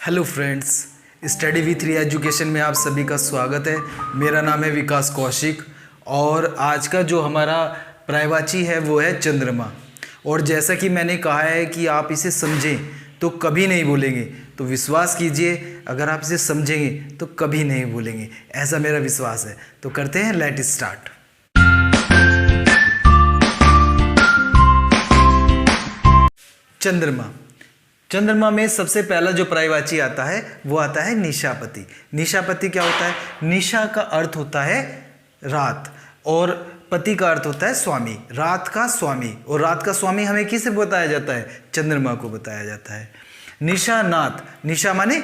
Hello friends, study with री education में आप सभी का स्वागत है। मेरा नाम है विकास कौशिक और आज का जो हमारा पर्यायवाची है वो है चंद्रमा। और जैसा कि मैंने कहा है कि आप इसे समझें तो कभी नहीं भूलेंगे, तो विश्वास कीजिए अगर आप इसे समझेंगे तो कभी नहीं भूलेंगे, ऐसा मेरा विश्वास है। तो करते हैं, लेट स्टार्ट। चंद्रमा में सबसे पहला जो पर्यायवाची आता है वो आता है निशापति। निशापति क्या होता है? निशा का अर्थ होता है रात और पति का अर्थ होता है स्वामी, रात का स्वामी। और रात का स्वामी हमें किसे बताया जाता है? चंद्रमा को बताया जाता है। निशा नाथ, निशा माने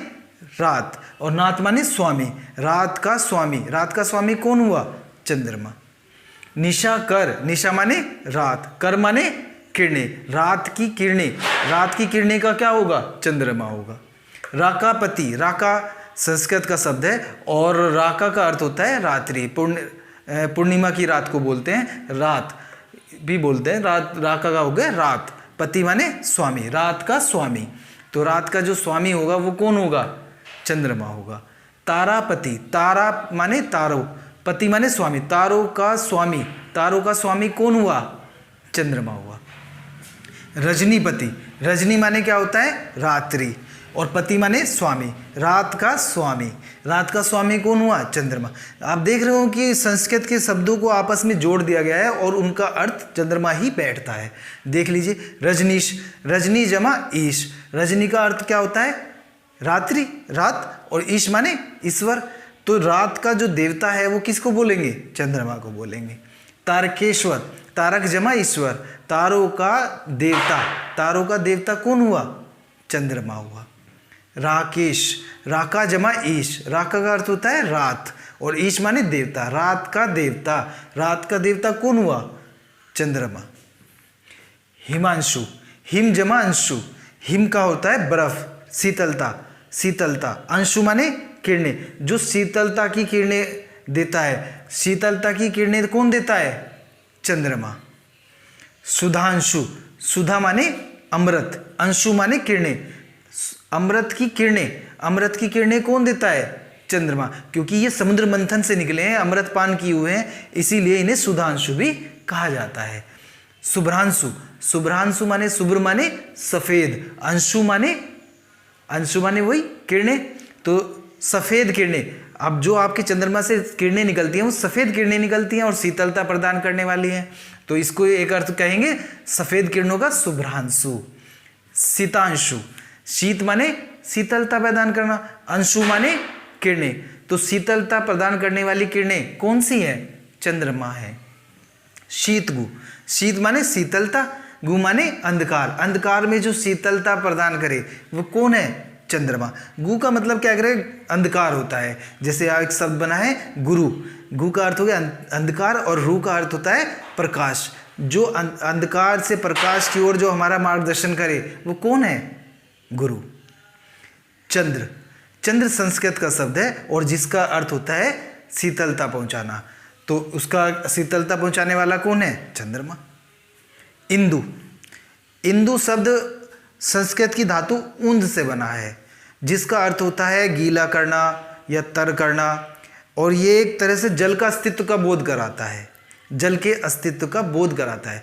रात और नाथ माने स्वामी, रात का स्वामी। रात का स्वामी कौन हुआ? चंद्रमा। निशा कर, निशा माने रात, कर माने किरणें, रात की किरणें, रात की किरणें का क्या होगा? चंद्रमा होगा। राकापति, राका संस्कृत का शब्द है और राका का अर्थ होता है रात्रि, पूर्णिमा की रात को बोलते हैं, रात भी बोलते हैं। रात, राका का हो गया रात, पति माने स्वामी, रात का स्वामी। तो रात का जो स्वामी होगा वो कौन होगा? चंद्रमा होगा। तारापति, तारा माने तारों, पति माने स्वामी, तारों का स्वामी, तारों का स्वामी कौन हुआ? चंद्रमा हुआ। रजनीपति, रजनी माने क्या होता है? रात्रि और पति माने स्वामी, रात का स्वामी, रात का स्वामी कौन हुआ? चंद्रमा। आप देख रहे हो कि संस्कृत के शब्दों को आपस में जोड़ दिया गया है और उनका अर्थ चंद्रमा ही बैठता है। देख लीजिए, रजनीश, रजनी जमा ईश, रजनी का अर्थ क्या होता है? रात्रि, रात, और ईश माने ईश्वर। तो रात का जो देवता है वो किसको बोलेंगे? चंद्रमा को बोलेंगे। तारकेश्वर, तारक जमा ईश्वर, तारों का देवता, तारों का देवता कौन हुआ? चंद्रमा हुआ। राकेश, राका जमा ईश, राका का अर्थ होता है रात और ईश माने देवता, रात का देवता, रात का देवता कौन हुआ? चंद्रमा। हिमांशु, हिम जमा अंशु, हिम का होता है बर्फ, शीतलता, शीतलता, अंशु माने किरणें, जो शीतलता की किरणें देता है। शीतलता की किरणें कौन देता है? चंद्रमा। सुधांशु, सुधा माने अमृत, अंशु माने किरणें, अमृत की किरणें, अमृत की किरणें कौन देता है? चंद्रमा। क्योंकि ये समुद्र मंथन से निकले हैं, अमृत पान किए हुए हैं, इसीलिए इन्हें सुधांशु भी कहा जाता है। शुभ्रांशु, शुभ्रांशु माने शुभ्र माने सफेद, अंशु माने वही किरणें, तो सफेद किरणें। अब जो आपके चंद्रमा से किरणें निकलती हैं वो सफेद किरणें निकलती हैं और शीतलता प्रदान करने वाली हैं, तो इसको एक अर्थ कहेंगे सफेद किरणों का शुभ्रांशु। शीतांशु, शीत माने शीतलता प्रदान करना, अंशु माने किरणें, तो शीतलता प्रदान करने वाली किरणें कौन सी है? चंद्रमा है। शीतगु, शीत माने शीतलता, गु माने अंधकार, अंधकार में जो शीतलता प्रदान करे वो कौन है? चंद्रमा। गु का मतलब क्या करे? अंधकार होता है। जैसे एक शब्द बना है गुरु, गु का अर्थ हो गया अंधकार और रू का अर्थ होता है प्रकाश, जो अंधकार से प्रकाश की ओर जो हमारा मार्गदर्शन करे वो कौन है? गुरु। चंद्र, चंद्र संस्कृत का शब्द है और जिसका अर्थ होता है शीतलता पहुंचाना, तो उसका शीतलता पहुंचाने वाला कौन है? चंद्रमा। इंदु, इंदु शब्द संस्कृत की धातु ऊंद से बना है, जिसका अर्थ होता है गीला करना या तर करना, और ये एक तरह से जल का अस्तित्व का बोध कराता है, जल के अस्तित्व का बोध कराता है।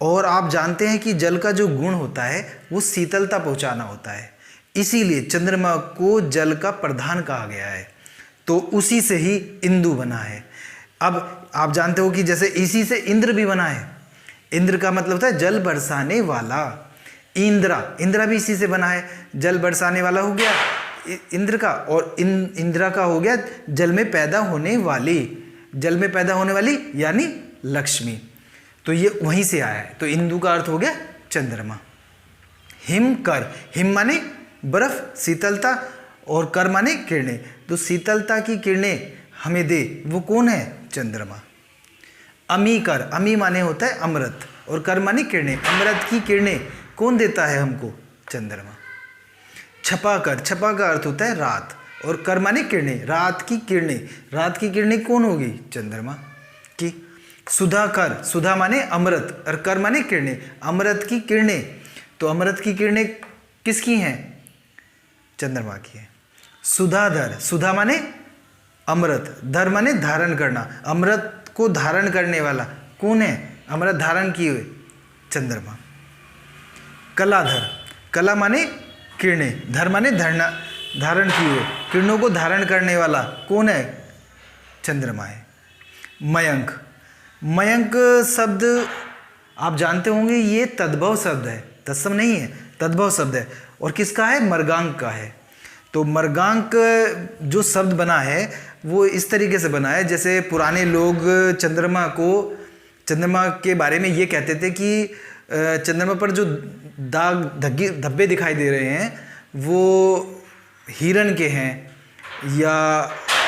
और आप जानते हैं कि जल का जो गुण होता है वो शीतलता पहुंचाना होता है, इसीलिए चंद्रमा को जल का प्रधान कहा गया है, तो उसी से ही इंदु बना है। अब आप जानते हो कि जैसे इसी से इंद्र भी बना है, इंद्र का मतलब होता है जल बरसाने वाला। इंद्रा, इंद्रा भी इसी से बना है, जल बरसाने वाला हो गया इंद्र का, और इंद्रा का हो गया जल में पैदा होने वाली, जल में पैदा होने वाली यानी लक्ष्मी, तो ये वहीं से आया है। तो इंदु का अर्थ हो गया चंद्रमा। हिम कर, हिम माने बर्फ, शीतलता, और कर माने किरणें, तो शीतलता की किरणें हमें दे वो कौन है? चंद्रमा। अमी कर, अमी माने होता है अमृत और कर माने किरणें, अमृत की किरणें कौन देता है हमको? चंद्रमा। छपा कर, छपा का अर्थ होता है रात और कर माने किरणें, रात की किरणें, रात की किरणें कौन होगी? चंद्रमा की। सुधा कर, सुधा माने अमृत और कर माने किरणें, अमृत की किरणें, तो अमृत की किरणें किसकी हैं? चंद्रमा की है। सुधाधर, सुधा माने अमृत, धर माने धारण करना, अमृत को धारण करने वाला कौन है? अमृत धारण किए हुए चंद्रमा। कलाधर, कला माने किरणें, धर माने धरना, धारण किए हुए, किरणों को धारण करने वाला कौन है? चंद्रमा है। मयंक, मयंक शब्द आप जानते होंगे, ये तद्भव शब्द है, तत्सम नहीं है, तद्भव शब्द है। और किसका है? मृगांक का है। तो मृगांक जो शब्द बना है वो इस तरीके से बना है, जैसे पुराने लोग चंद्रमा के बारे में ये कहते थे कि चंद्रमा पर जो दाग धब्बे दिखाई दे रहे हैं वो हिरण के हैं या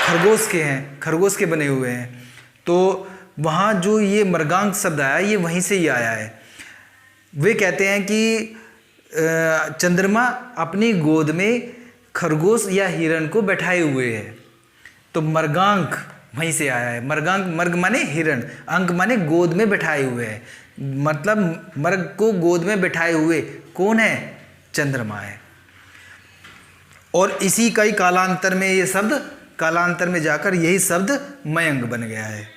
खरगोश के हैं, खरगोश के बने हुए हैं। तो वहाँ जो ये मृगांक शब्द आया ये वहीं से ही आया है। वे कहते हैं कि चंद्रमा अपनी गोद में खरगोश या हिरण को बैठाए हुए है, तो मृगांक वहीं से आया है। मृगांक, मृग माने हिरण, अंक माने गोद में बैठाए हुए है, मतलब मृग को गोद में बैठाए हुए कौन है? चंद्रमा है। और इसी का ही कालांतर में ये शब्द, कालांतर में जाकर यही शब्द मयंक बन गया है।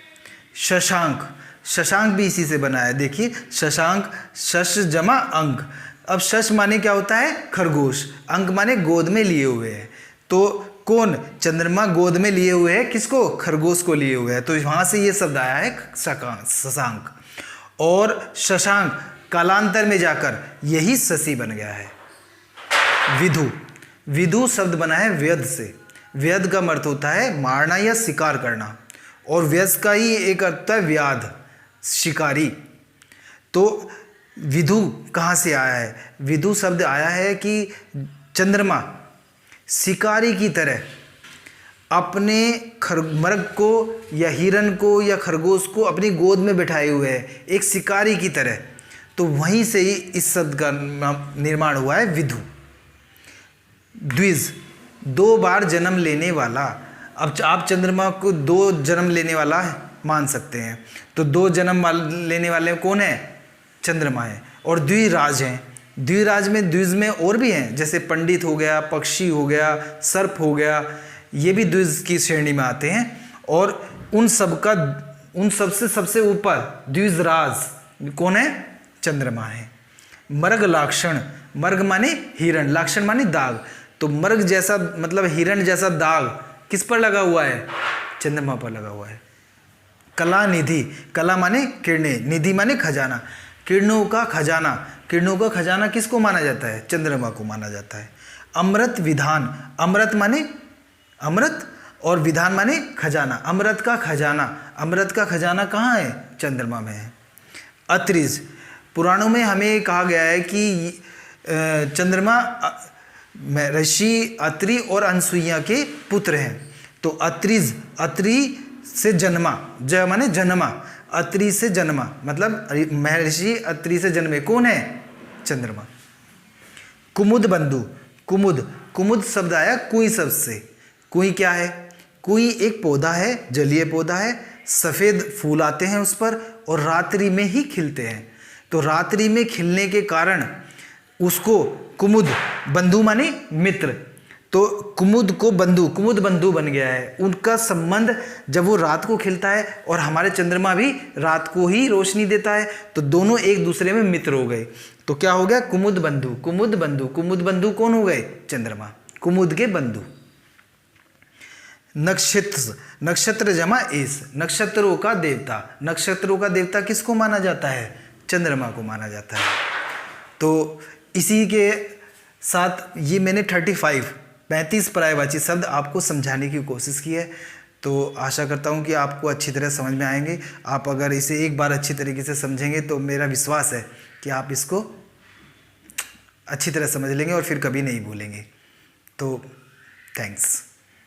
शशांक, शशांक भी इसी से बना है। देखिए शशांक, शश जमा अंक। अब शश माने क्या होता है? खरगोश, अंक माने गोद में लिए हुए है। तो कौन? चंद्रमा गोद में लिए हुए है किसको? खरगोश को लिए हुए है, तो वहाँ से ये शब्द आया है शशांक। और शशांक कालांतर में जाकर यही शशि बन गया है। विधु, विधु शब्द बना है व्यध से। व्यध का अर्थ होता है मारना या शिकार करना, और व्यस का ही एक अर्थ है व्याध, शिकारी। तो विधु कहाँ से आया है? विधु शब्द आया है कि चंद्रमा शिकारी की तरह अपने मृग को या हिरण को या खरगोश को अपनी गोद में बैठाए हुए है, एक शिकारी की तरह। तो वहीं से ही इस शब्द का निर्माण हुआ है विधु। द्विज, 2 बार जन्म लेने वाला। अब आप चंद्रमा को 2 जन्म लेने वाला मान सकते हैं, तो 2 जन्म लेने वाले कौन है? चंद्रमा है। और द्विराज हैं, द्विराज में, द्विज में और भी हैं, जैसे पंडित हो गया, पक्षी हो गया, सर्प हो गया, ये भी द्विज की श्रेणी में आते हैं। और उन सब से सबसे ऊपर द्विजराज कौन है? चंद्रमा है। मृग लाक्षण, मृग माने हिरण, लाक्षण माने दाग। तो मृग जैसा मतलब हिरण जैसा दाग किस पर लगा हुआ है? चंद्रमा पर लगा हुआ है। कला निधि, कला माने किरणें, निधि माने खजाना, किरणों का खजाना। किरणों का खजाना किसको माना जाता है? चंद्रमा को माना जाता है। अमृत विधान, अमृत माने अमृत और विधान माने खजाना, अमृत का खजाना। अमृत का खजाना कहाँ है? चंद्रमा में है। अत्रिज, पुराणों में हमें कहा गया है कि चंद्रमा ऋषि अत्रि और अनसुईया के पुत्र हैं। तो अत्रिज, अत्रि से जन्मा, ज माने जन्मा, अत्रि से जन्मा, मतलब महर्षि अत्रि से जन्मे कौन है? चंद्रमा। कुमुद बंधु, कुमुद, कुमुद शब्द आया कुई शब्द से। कुई क्या है? कुई एक पौधा है, जलीय पौधा है, सफ़ेद फूल आते हैं उस पर और रात्रि में ही खिलते हैं। तो रात्रि में खिलने के कारण उसको कुमुद, बंधु माने मित्र, तो कुमुद को बंधु, कुमुद बंधु बन गया है। उनका संबंध जब वो रात को खिलता है और हमारे चंद्रमा भी रात को ही रोशनी देता है, तो दोनों एक दूसरे में मित्र हो गए। तो क्या हो गया? कुमुद बंधु, कुमुद बंधु। कुमुद बंधु कौन हो गए? चंद्रमा, कुमुद के बंधु। नक्षत्र, नक्षत्र जमा एस, नक्षत्रों का देवता। नक्षत्रों का देवता किसको माना जाता है? चंद्रमा को माना जाता है। तो इसी के साथ ये मैंने 35 पर्यायवाची शब्द आपको समझाने की कोशिश की है। तो आशा करता हूँ कि आपको अच्छी तरह समझ में आएंगे। आप अगर इसे एक बार अच्छी तरीके से समझेंगे तो मेरा विश्वास है कि आप इसको अच्छी तरह समझ लेंगे और फिर कभी नहीं भूलेंगे। तो थैंक्स।